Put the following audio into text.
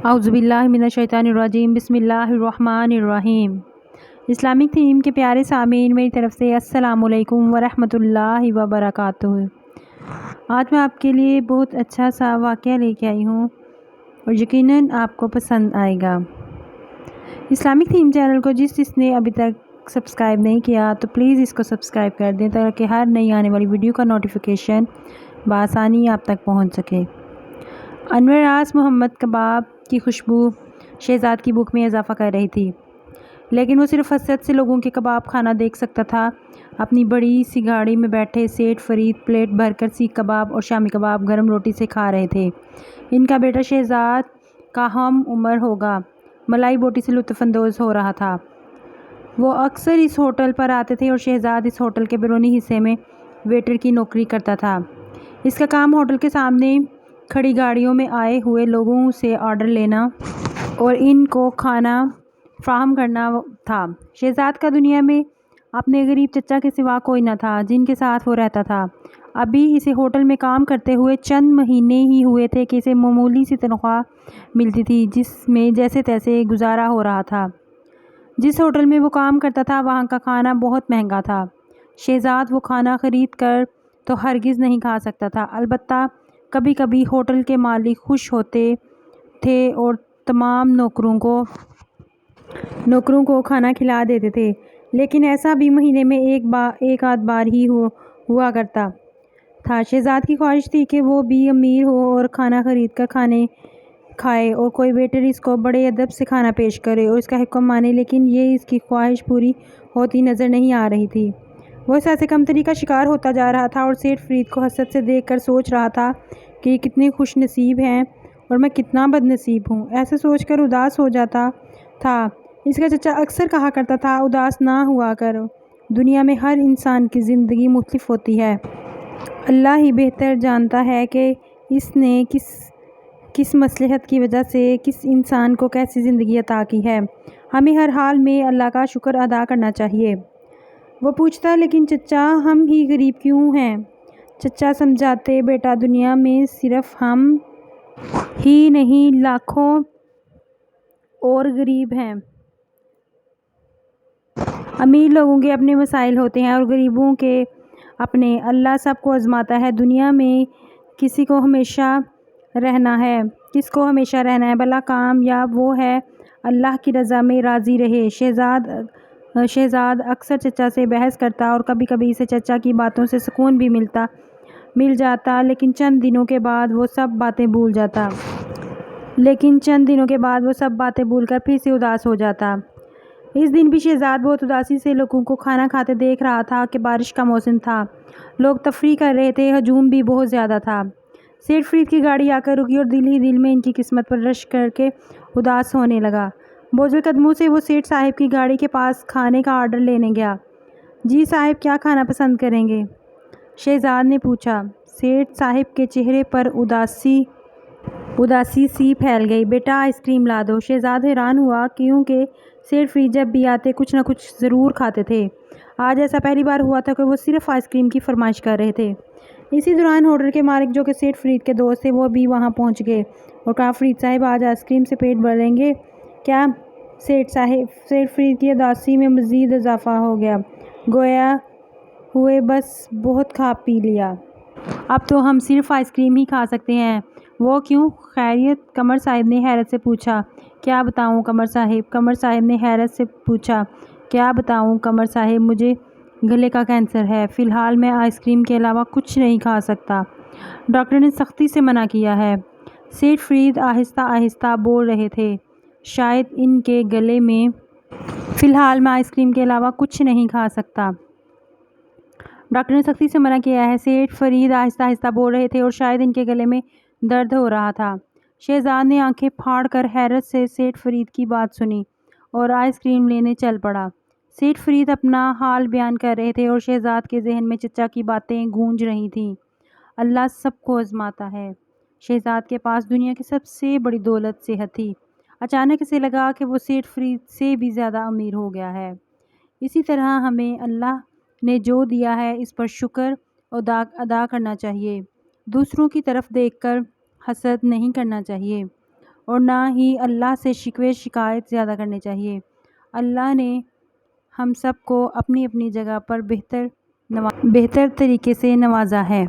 اعوذ باللہ من الشیطان الرجیم بسم اللہ الرحمن الرحیم۔ اسلامک تھیم کے پیارے سامعین، میری طرف سے السلام علیکم ورحمۃ اللہ وبرکاتہ۔ آج میں آپ کے لیے بہت اچھا سا واقعہ لے کے آئی ہوں اور یقیناً آپ کو پسند آئے گا۔ اسلامک تھیم چینل کو جس نے ابھی تک سبسکرائب نہیں کیا تو پلیز اس کو سبسکرائب کر دیں تاکہ ہر نئی آنے والی ویڈیو کا نوٹیفیکیشن بآسانی آپ تک پہنچ سکے۔ انور راز محمد کباب کی خوشبو شہزاد کی بھوک میں اضافہ کر رہی تھی، لیکن وہ صرف حسرت سے لوگوں کے کباب کھانا دیکھ سکتا تھا۔ اپنی بڑی سی گاڑی میں بیٹھے سیٹھ فرید پلیٹ بھر کر سیخ کباب اور شامی کباب گرم روٹی سے کھا رہے تھے۔ ان کا بیٹا شہزاد کا ہم عمر ہوگا ملائی بوٹی سے لطف اندوز ہو رہا تھا۔ وہ اکثر اس ہوٹل پر آتے تھے اور شہزاد اس ہوٹل کے بیرونی حصے میں ویٹر کی نوکری کرتا تھا۔ اس کا کام ہوٹل کے سامنے کھڑی گاڑیوں میں آئے ہوئے لوگوں سے آرڈر لینا اور ان کو کھانا فراہم کرنا تھا۔ شہزاد کا دنیا میں اپنے غریب چچا کے سوا کوئی نہ تھا جن کے ساتھ وہ رہتا تھا۔ ابھی اسے ہوٹل میں کام کرتے ہوئے چند مہینے ہی ہوئے تھے کہ اسے معمولی سی تنخواہ ملتی تھی جس میں جیسے تیسے گزارا ہو رہا تھا۔ جس ہوٹل میں وہ کام کرتا تھا وہاں کا کھانا بہت مہنگا تھا۔ شہزاد وہ کھانا خرید کر تو ہرگز نہیں کھا سکتا تھا، البتہ کبھی کبھی ہوٹل کے مالک خوش ہوتے تھے اور تمام نوکروں کو کھانا کھلا دیتے تھے، لیکن ایسا بھی مہینے میں ایک آدھ بار ہی ہوا کرتا تھا۔ شہزاد کی خواہش تھی کہ وہ بھی امیر ہو اور کھانا خرید کر کھائے اور کوئی ویٹر اس کو بڑے ادب سے کھانا پیش کرے اور اس کا حکم مانے، لیکن یہ اس کی خواہش پوری ہوتی نظر نہیں آ رہی تھی۔ وہ احساس کمتری کا شکار ہوتا جا رہا تھا اور سیٹھ فرید کو حسرت سے دیکھ کر سوچ رہا تھا کہ یہ کتنے خوش نصیب ہیں اور میں کتنا بد نصیب ہوں۔ ایسا سوچ کر اداس ہو جاتا تھا۔ اس کا چچا اکثر کہا کرتا تھا، اداس نہ ہوا کر، دنیا میں ہر انسان کی زندگی مختلف ہوتی ہے۔ اللہ ہی بہتر جانتا ہے کہ اس نے کس مصلحت کی وجہ سے کس انسان کو کیسی زندگی عطا کی ہے۔ ہمیں ہر حال میں اللہ کا شکر ادا کرنا چاہیے۔ وہ پوچھتا، لیکن چچا ہم ہی غریب کیوں ہیں؟ چچا سمجھاتے، بیٹا دنیا میں صرف ہم ہی نہیں لاکھوں اور غریب ہیں۔ امیر لوگوں کے اپنے مسائل ہوتے ہیں اور غریبوں کے اپنے۔ اللہ سب کو آزماتا ہے۔ دنیا میں کس کو ہمیشہ رہنا ہے بھلا کامیاب وہ ہے اللہ کی رضا میں راضی رہے۔ شہزاد اکثر چچا سے بحث کرتا اور کبھی کبھی اسے چچا کی باتوں سے سکون بھی مل جاتا، لیکن چند دنوں کے بعد وہ سب باتیں بھول کر پھر سے اداس ہو جاتا۔ اس دن بھی شہزاد بہت اداسی سے لوگوں کو کھانا کھاتے دیکھ رہا تھا کہ بارش کا موسم تھا، لوگ تفریح کر رہے تھے، ہجوم بھی بہت زیادہ تھا۔ سیٹھ فرید کی گاڑی آ کر رکی اور دل ہی دل میں ان کی قسمت پر رشک کر کے اداس ہونے لگا۔ بوجھل قدموں سے وہ سیٹھ صاحب کی گاڑی کے پاس کھانے کا آرڈر لینے گیا۔ جی صاحب، کیا کھانا پسند کریں گے؟ شہزاد نے پوچھا۔ سیٹھ صاحب کے چہرے پر اداسی سی پھیل گئی۔ بیٹا آئس کریم لا دو۔ شہزاد حیران ہوا کیونکہ سیٹھ فرید جب بھی آتے کچھ نہ کچھ ضرور کھاتے تھے۔ آج ایسا پہلی بار ہوا تھا کہ وہ صرف آئس کریم کی فرمائش کر رہے تھے۔ اسی دوران ہوٹل کے مالک جو کہ سیٹھ فرید کے دوست تھے وہ بھی وہاں پہنچ گئے اور کہا، فرید صاحب آج آئس کریم سے پیٹ بھریں گے کیا؟ سیٹھ فرید کی اداسی میں مزید اضافہ ہو گیا، گویا ہوئے بس بہت کھا پی لیا، اب تو ہم صرف آئس کریم ہی کھا سکتے ہیں۔ وہ کیوں؟ خیریت؟ قمر صاحب نے حیرت سے پوچھا۔ کیا بتاؤں قمر صاحب نے حیرت سے پوچھا۔ کیا بتاؤں قمر صاحب، مجھے گلے کا کینسر ہے، فی الحال میں آئس کریم کے علاوہ کچھ نہیں کھا سکتا، ڈاکٹر نے سختی سے منع کیا ہے۔ سیٹھ فرید آہستہ آہستہ بول رہے تھے، شاید ان کے گلے میں فی الحال میں آئس کریم کے علاوہ کچھ نہیں کھا سکتا، ڈاکٹر نے سختی سے منع کیا ہے۔ سیٹھ فرید آہستہ آہستہ بول رہے تھے اور شاید ان کے گلے میں درد ہو رہا تھا۔ شہزاد نے آنکھیں پھاڑ کر حیرت سے سیٹھ فرید کی بات سنی اور آئس کریم لینے چل پڑا۔ سیٹھ فرید اپنا حال بیان کر رہے تھے اور شہزاد کے ذہن میں چچا کی باتیں گونج رہی تھیں۔ اللہ سب کو آزماتا ہے۔ شہزاد کے پاس دنیا کی سب سے بڑی دولت صحت تھی۔ اچانک اسے لگا کہ وہ سیٹھ فرید سے بھی زیادہ امیر ہو گیا ہے۔ اسی طرح ہمیں اللہ نے جو دیا ہے اس پر شکر ادا کرنا چاہیے، دوسروں کی طرف دیکھ کر حسد نہیں کرنا چاہیے اور نہ ہی اللہ سے شکوے شکایت زیادہ کرنے چاہیے۔ اللہ نے ہم سب کو اپنی اپنی جگہ پر بہتر طریقے سے نوازا ہے۔